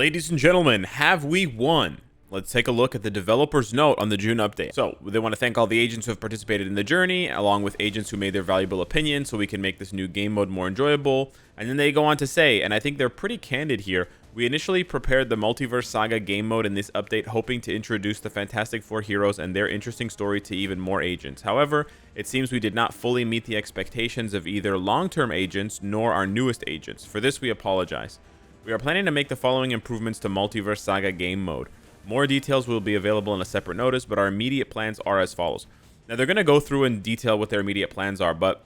Ladies and gentlemen, have we won? Let's take a look at the developer's note on the June update. So, they want to thank all the agents who have participated in the journey, along with agents who made their valuable opinions so we can make this new game mode more enjoyable. And then they go on to say, and I think they're pretty candid here, we initially prepared the Multiverse Saga game mode in this update hoping to introduce the Fantastic Four heroes and their interesting story to even more agents. However, it seems we did not fully meet the expectations of either long-term agents nor our newest agents. For this, we apologize. We are planning to make the following improvements to Multiverse Saga game mode. More details will be available in a separate notice, but our immediate plans are as follows. Now, they're going to go through and detail what their immediate plans are, but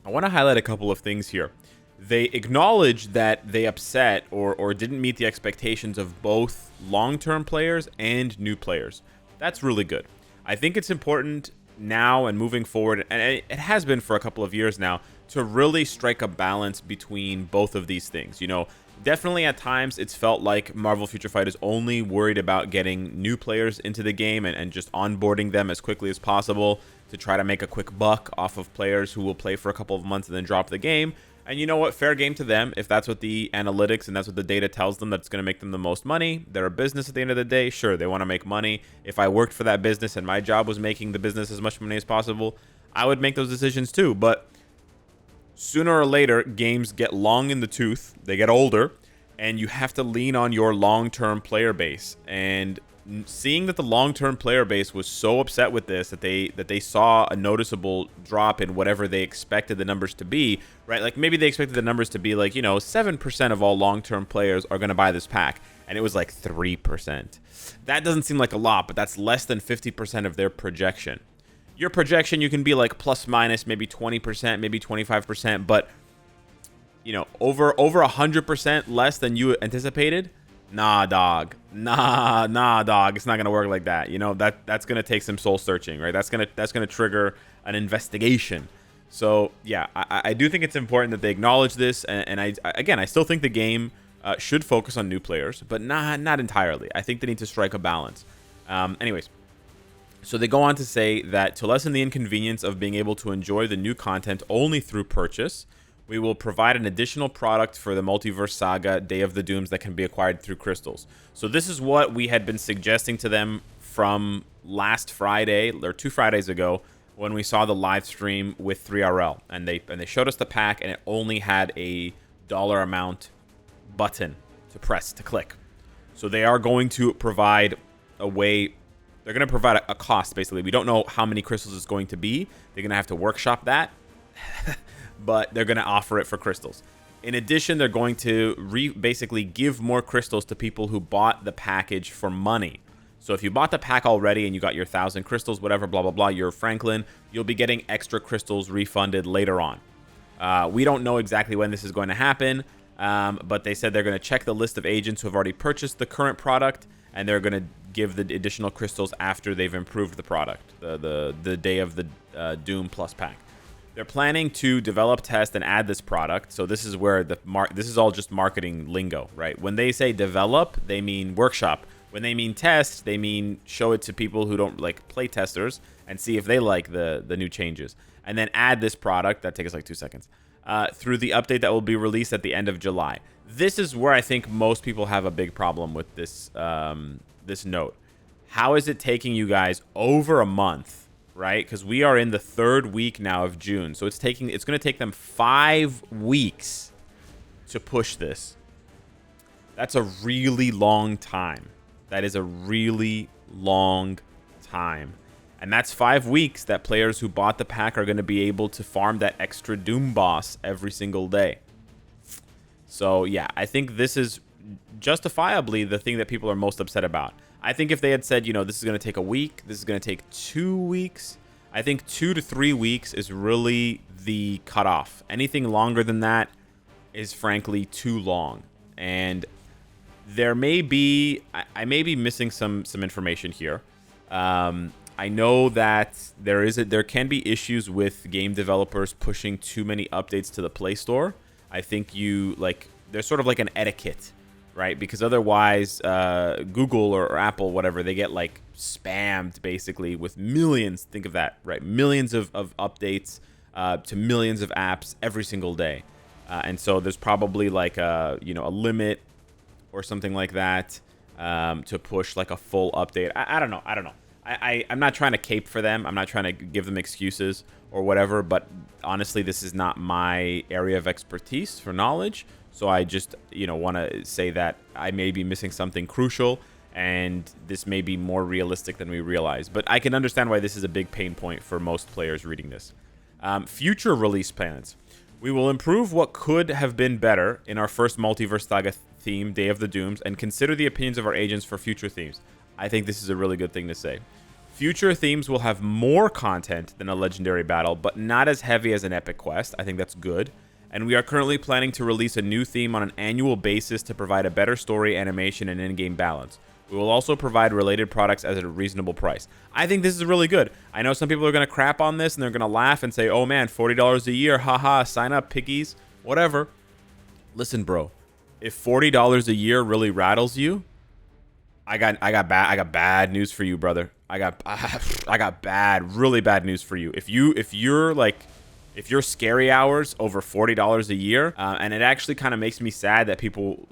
I want to highlight a couple of things here. They acknowledge that they upset or didn't meet the expectations of both long-term players and new players. That's really good. I think it's important now and moving forward, and it has been for a couple of years now, to really strike a balance between both of these things. You know, definitely at times it's felt like Marvel Future Fight is only worried about getting new players into the game and just onboarding them as quickly as possible to try to make a quick buck off of players who will play for a couple of months and then drop the game. And you know what? Fair game to them. If that's what the analytics and that's what the data tells them that's going to make them the most money, they're a business at the end of the day. Sure, they want to make money. If I worked for that business and my job was making the business as much money as possible, I would make those decisions too. But sooner or later, games get long in the tooth. They get older, and you have to lean on your long-term player base. And seeing that the long-term player base was so upset with this that they saw a noticeable drop in whatever they expected the numbers to be, right? Like maybe they expected the numbers to be like, 7% of all long-term players are going to buy this pack, and it was like 3%. That doesn't seem like a lot, but that's less than 50% of their projection. Your projection, you can be like plus minus maybe 20%, maybe 25%, but over 100% less than you anticipated. Nah, dog. Nah, dog. It's not gonna work like that. That's gonna take some soul searching, right? That's gonna trigger an investigation. So yeah, I do think it's important that they acknowledge this, and I still think the game should focus on new players, but not entirely. I think they need to strike a balance. Anyways, so they go on to say that to lessen the inconvenience of being able to enjoy the new content only through purchase, we will provide an additional product for the Multiverse Saga Day of the Dooms that can be acquired through crystals. So this is what we had been suggesting to them from last Friday, or 2 Fridays ago, when we saw the live stream with 3RL. And they showed us the pack, and it only had a dollar amount button to press, to click. So they are going to provide a way. They're going to provide a cost, basically. We don't know how many crystals it's going to be. They're going to have to workshop that. But they're going to offer it for crystals. In addition, they're going to basically give more crystals to people who bought the package for money. So if you bought the pack already and you got your 1,000 crystals, whatever, blah, blah, blah, you're Franklin, you'll be getting extra crystals refunded later on. We don't know exactly when this is going to happen, but they said they're going to check the list of agents who have already purchased the current product, and they're going to give the additional crystals after they've improved the product, the Day of the Doom Plus pack. They're planning to develop, test, and add this product. So this is where this is all just marketing lingo, right? When they say develop, they mean workshop. When they mean test, they mean show it to people who don't like play testers and see if they like the new changes. And then add this product, that takes like 2 seconds, through the update that will be released at the end of July. This is where I think most people have a big problem with this, this note. How is it taking you guys over a month? Right, because we are in the 3rd week now of June, so it's going to take them 5 weeks to push this. That's a really long time. That is a really long time, and that's 5 weeks that players who bought the pack are going to be able to farm that extra Doom boss every single day. So yeah, I think this is justifiably the thing that people are most upset about. I think if they had said, this is going to take a week, this is going to take 2 weeks, I think 2 to 3 weeks is really the cutoff. Anything longer than that is frankly too long. And there may be, I may be missing some information here. I know that there can be issues with game developers pushing too many updates to the Play Store. I think there's sort of like an etiquette, right? Because otherwise, Google or Apple, whatever, they get like spammed basically with millions. Think of that, right? Millions of updates to millions of apps every single day. And so there's probably like a limit or something like that, to push like a full update. I don't know. I'm not trying to cape for them. I'm not trying to give them excuses or whatever, but honestly, this is not my area of expertise for knowledge. So I just, want to say that I may be missing something crucial, and this may be more realistic than we realize. But I can understand why this is a big pain point for most players reading this. Future release plans. We will improve what could have been better in our first Multiverse Saga theme, Day of the Dooms, and consider the opinions of our agents for future themes. I think this is a really good thing to say. Future themes will have more content than a legendary battle, but not as heavy as an epic quest. I think that's good. And we are currently planning to release a new theme on an annual basis to provide a better story, animation, and in-game balance. We will also provide related products at a reasonable price. I think this is really good. I know some people are going to crap on this and they're going to laugh and say, oh man, $40 a year, haha, sign up, piggies, whatever. Listen, bro, if $40 a year really rattles you, I got bad news for you, brother. I got really bad news for you. If your scary hours over $40 a year, and it actually kind of makes me sad that people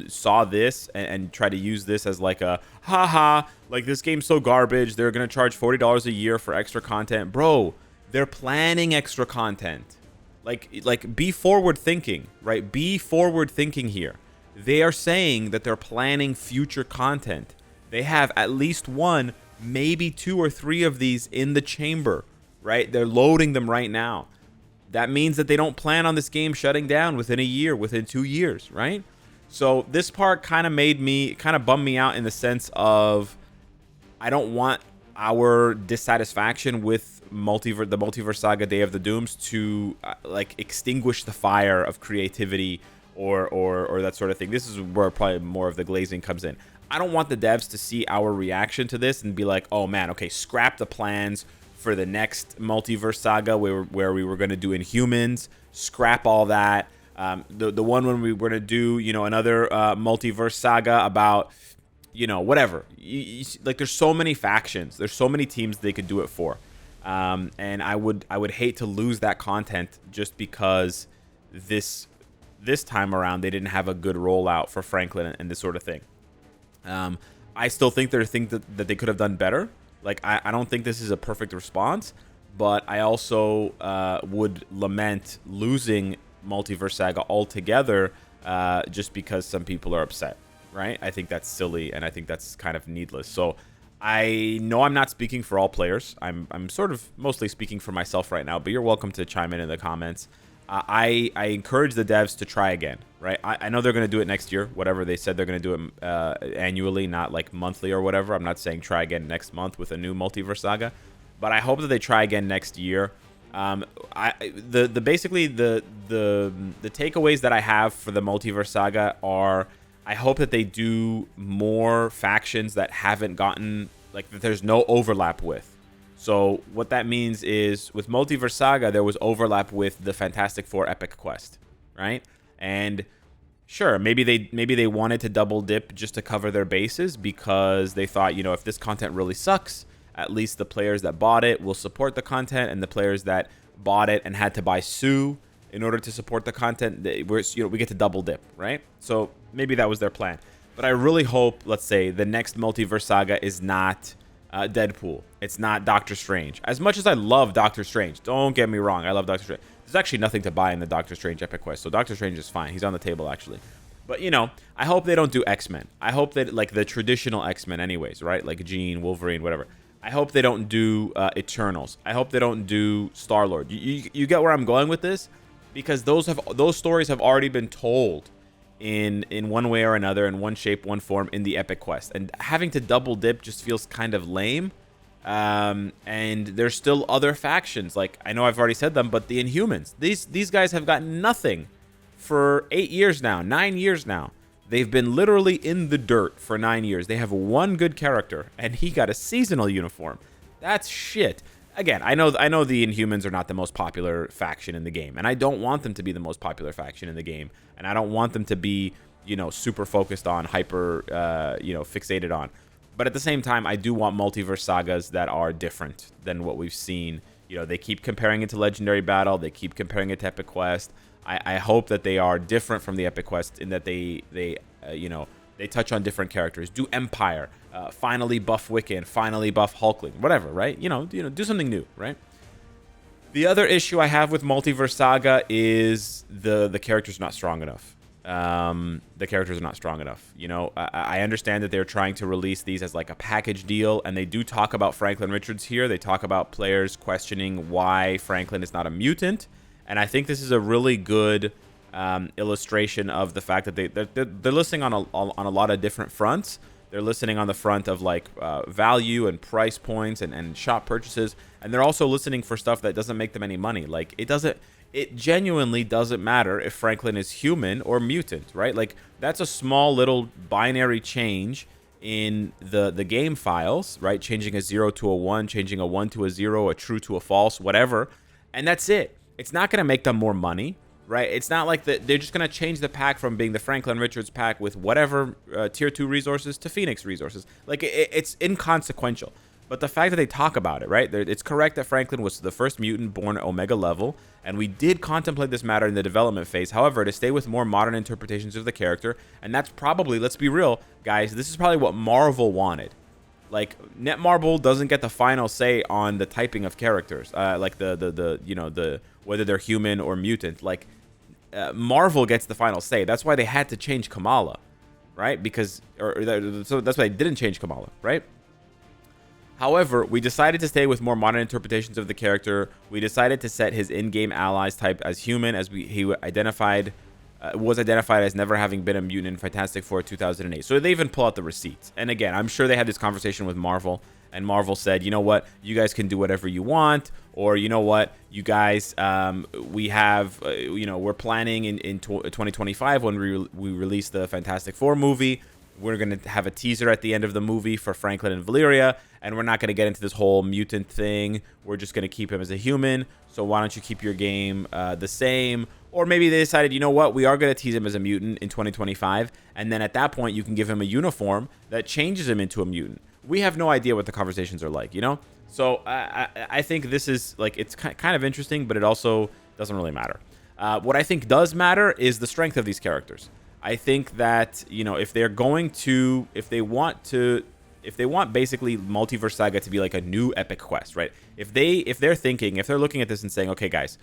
saw this and try to use this as like a haha, like this game's so garbage, they're gonna charge $40 a year for extra content. Bro, they're planning extra content. Like be forward thinking, right? Be forward thinking here. They are saying that they're planning future content. They have at least one, maybe 2 or 3 of these in the chamber, right? They're loading them right now. That means that they don't plan on this game shutting down within a year, within 2 years, right? So this part kind of bummed me out in the sense of I don't want our dissatisfaction with the Multiverse Saga Day of the Dooms to like extinguish the fire of creativity or that sort of thing. This is where probably more of the glazing comes in. I don't want the devs to see our reaction to this and be like, oh man, okay, scrap the plans for the next Multiverse Saga where we were going to do Inhumans, scrap all that. The one when we were going to do, another Multiverse Saga about, whatever. Like there's so many factions. There's so many teams they could do it for. And I would hate to lose that content just because this time around they didn't have a good rollout for Franklin and this sort of thing. I still think there are things that they could have done better. Like, I don't think this is a perfect response, but I also would lament losing Multiverse Saga altogether just because some people are upset, right? I think that's silly, and I think that's kind of needless. So I know I'm not speaking for all players. I'm sort of mostly speaking for myself right now, but you're welcome to chime in the comments. I encourage the devs to try again, right? I know they're going to do it next year, whatever they said they're going to do it annually, not like monthly or whatever. I'm not saying try again next month with a new Multiverse Saga, but I hope that they try again next year. Basically the takeaways that I have for the Multiverse Saga are I hope that they do more factions that haven't gotten, like, that there's no overlap with. So what that means is with Multiverse Saga, there was overlap with the Fantastic Four Epic Quest, right? And sure, maybe they wanted to double dip just to cover their bases because they thought, if this content really sucks, at least the players that bought it will support the content, and the players that bought it and had to buy Sue in order to support the content, we get to double dip, right? So maybe that was their plan. But I really hope, let's say, the next Multiverse Saga is not Deadpool. It's not Doctor Strange. As much as I love Doctor Strange, don't get me wrong, I love Doctor Strange. There's actually nothing to buy in the Doctor Strange Epic Quest, so Doctor Strange is fine. He's on the table, actually. But, I hope they don't do X-Men. I hope that, like, the traditional X-Men anyways, right? Like Jean, Wolverine, whatever. I hope they don't do Eternals. I hope they don't do Star-Lord. You get where I'm going with this? Because those stories have already been told in one way or another, in one shape, one form, in the Epic Quest. And having to double dip just feels kind of lame. And there's still other factions. Like, I know I've already said them, but the Inhumans. These guys have gotten nothing for 8 years now, 9 years now. They've been literally in the dirt for 9 years. They have one good character, and he got a seasonal uniform. That's shit. Again, I know the Inhumans are not the most popular faction in the game, and I don't want them to be the most popular faction in the game, and I don't want them to be, super focused on, hyper, fixated on. But at the same time, I do want multiverse sagas that are different than what we've seen. They keep comparing it to Legendary Battle. They keep comparing it to Epic Quest. I hope that they are different from the Epic Quest in that they They touch on different characters. Do Empire. Finally buff Wiccan. Finally buff Hulkling. Whatever, right? Do something new, right? The other issue I have with Multiverse Saga is the character's not strong enough. The characters are not strong enough. I understand that they're trying to release these as like a package deal, and they do talk about Franklin Richards here. They talk about players questioning why Franklin is not a mutant, and I think this is a really good illustration of the fact that they're listening on a lot of different fronts. They're listening on the front of like value and price points and shop purchases, and they're also listening for stuff that doesn't make them any money. Like it genuinely doesn't matter if Franklin is human or mutant, right? Like that's a small little binary change in the game files, right? Changing a 0 to a 1, changing a 1 to a 0, a true to a false, whatever, and that's it. It's not gonna make them more money. Right, it's not like they're just gonna change the pack from being the Franklin Richards pack with whatever tier 2 resources to Phoenix resources. Like it's inconsequential. But the fact that they talk about it, right? It's correct that Franklin was the first mutant born at Omega level, and we did contemplate this matter in the development phase. However, to stay with more modern interpretations of the character, and that's probably, let's be real, guys, this is probably what Marvel wanted. Like Netmarble doesn't get the final say on the typing of characters, like the whether they're human or mutant. Like Marvel gets the final say. That's why they had to change Kamala, right? So that's why they didn't change Kamala, right? However, we decided to stay with more modern interpretations of the character. We decided to set his in-game allies type as human, as he was identified as never having been a mutant in Fantastic Four 2008. So they even pull out the receipts. And again, I'm sure they had this conversation with Marvel, and Marvel said, you know what, you guys can do whatever you want, or you know what, you guys, we're planning in 2025 when we release the Fantastic Four movie. We're going to have a teaser at the end of the movie for Franklin and Valeria, and we're not going to get into this whole mutant thing. We're just going to keep him as a human. So why don't you keep your game the same? Or maybe they decided, you know what, we are going to tease him as a mutant in 2025, and then at that point you can give him a uniform that changes him into a mutant. We have no idea what the conversations are like, So I think this is like, it's kind of interesting, but it also doesn't really matter. What I think does matter is the strength of these characters. I think that, if they want basically Multiverse Saga to be like a new epic quest, right? If they're looking at this and saying, okay, guys,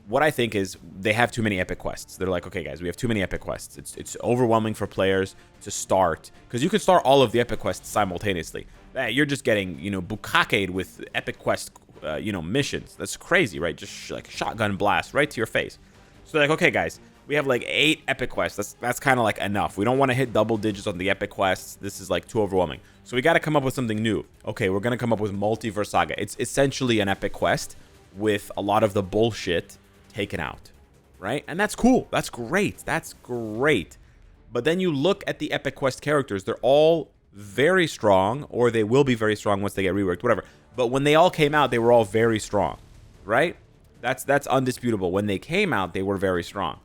what I think is they have too many epic quests. They're like, okay, guys, we have too many epic quests. It's overwhelming for players to start, because you can start all of the epic quests simultaneously. You're just getting, bukkake'd with epic quest, missions. That's crazy, right? Just like shotgun blast right to your face. So they're like, okay, guys, we have like 8 epic quests. That's kind of like enough. We don't want to hit double digits on the epic quests. This is like too overwhelming. So we got to come up with something new. Okay, we're going to come up with Multiverse Saga. It's essentially an epic quest with a lot of the bullshit taken out, right? And that's cool. That's great. That's great. But then you look at the epic quest characters. They're all very strong, or they will be very strong once they get reworked, whatever. But when they all came out, they were all very strong, right? That's undisputable. When they came out, they were very strong.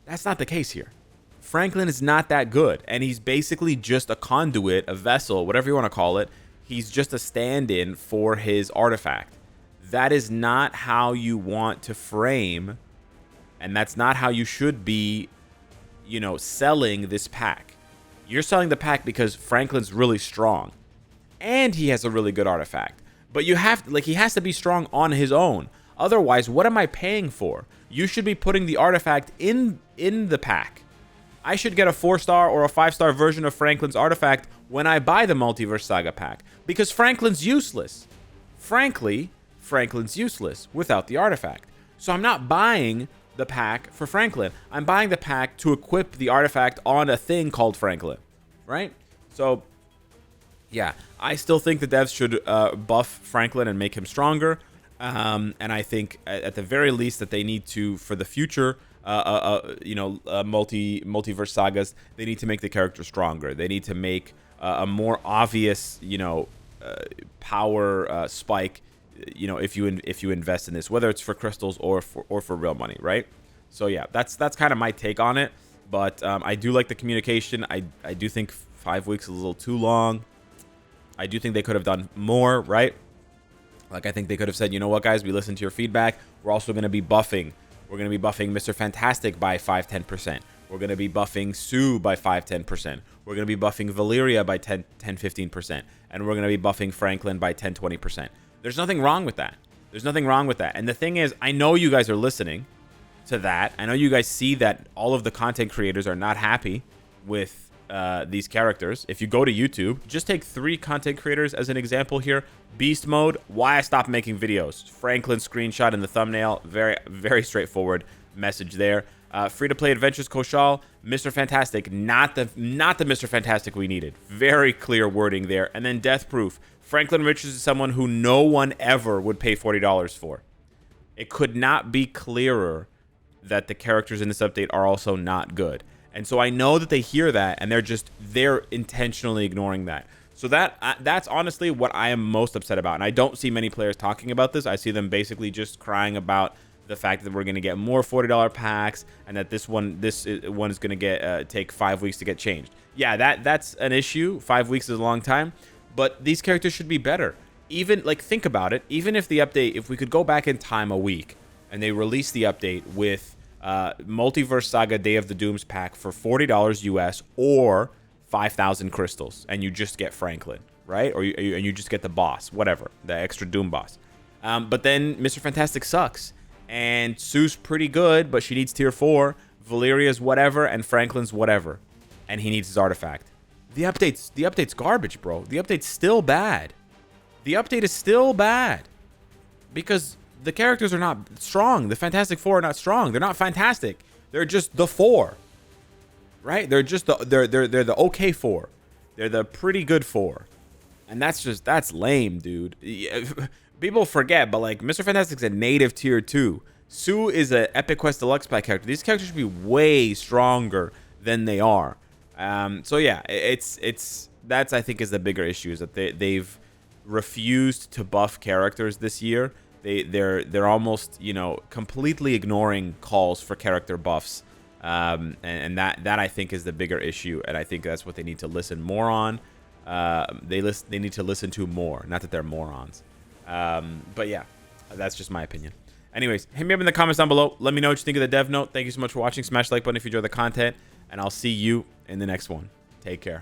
That's not the case here. Franklin is not that good, and he's basically just a conduit, a vessel, whatever you want to call it. He's just a stand-in for his artifact. That is not how you want to frame, and that's not how you should be, selling this pack. You're selling the pack because Franklin's really strong, and he has a really good artifact. But he has to be strong on his own. Otherwise, what am I paying for? You should be putting the artifact in the pack. I should get a 4-star or a 5-star version of Franklin's artifact when I buy the Multiverse Saga pack, because Franklin's useless. Frankly, Franklin's useless without the artifact. So I'm not buying the pack for Franklin. I'm buying the pack to equip the artifact on a thing called Franklin, right? So, yeah, I still think the devs should buff Franklin and make him stronger. And I think at the very least that they need to, for the future, multiverse sagas, they need to make the character stronger. They need to make a more obvious, power spike, if you invest in this, whether it's for crystals or for real money, right? So yeah, that's kind of my take on it. But I do like the communication. I do think 5 weeks is a little too long. I do think they could have done more, right? Like, I think they could have said, you know what, guys, we listened to your feedback. We're also going to be buffing. We're going to be buffing Mr. Fantastic by 5-10%. We're going to be buffing Sue by 5-10%. We're going to be buffing Valeria by 10-15%. And we're going to be buffing Franklin by 10-20%. There's nothing wrong with that. There's nothing wrong with that. And the thing is, I know you guys are listening to that. I know you guys see that all of the content creators are not happy with these characters. If you go to YouTube, just take 3 content creators as an example here. Beast mode, why I stopped making videos. Franklin screenshot in the thumbnail. Very, very straightforward message there. Free-to-play adventures, Koshal, Mr. Fantastic, not the Mr. Fantastic we needed. Very clear wording there. And then Death Proof. Franklin Richards is someone who no one ever would pay $40 for. It could not be clearer that the characters in this update are also not good. And so I know that they hear that, and they're intentionally ignoring that. So that's honestly what I am most upset about. And I don't see many players talking about this. I see them basically just crying about the fact that we're going to get more $40 packs, and that this one is going to get take 5 weeks to get changed. Yeah, that's an issue. 5 weeks is a long time, but these characters should be better. Even like, think about it. Even if the update, if we could go back in time a week and they release the update with Multiverse Saga Day of the Dooms pack for $40 US or 5,000 crystals, and you just get Franklin, right? Or you just get the boss, whatever, the extra Doom boss. But then Mr. Fantastic sucks, and Sue's pretty good, but she needs tier 4. Valeria's whatever, and Franklin's whatever, and he needs his artifact. The update's garbage, bro. The update's still bad. The update is still bad because the characters are not strong. The Fantastic Four are not strong. They're not fantastic. They're just the 4, right? They're just they're the okay 4. They're the pretty good 4, and that's lame, dude. People forget, but like, Mr. Fantastic's a native tier 2. Sue is an Epic Quest Deluxe pack character. These characters should be way stronger than they are. So yeah, that's I think is the bigger issue, is that they've refused to buff characters this year. They're almost, you know, completely ignoring calls for character buffs, and that I think is the bigger issue, and I think that's what they need to listen more on. They need to listen to more, not that they're morons. But yeah, that's just my opinion. Anyways, hit me up in the comments down below. Let me know what you think of the dev note. Thank you so much for watching. Smash the like button if you enjoy the content, and I'll see you in the next one. Take care.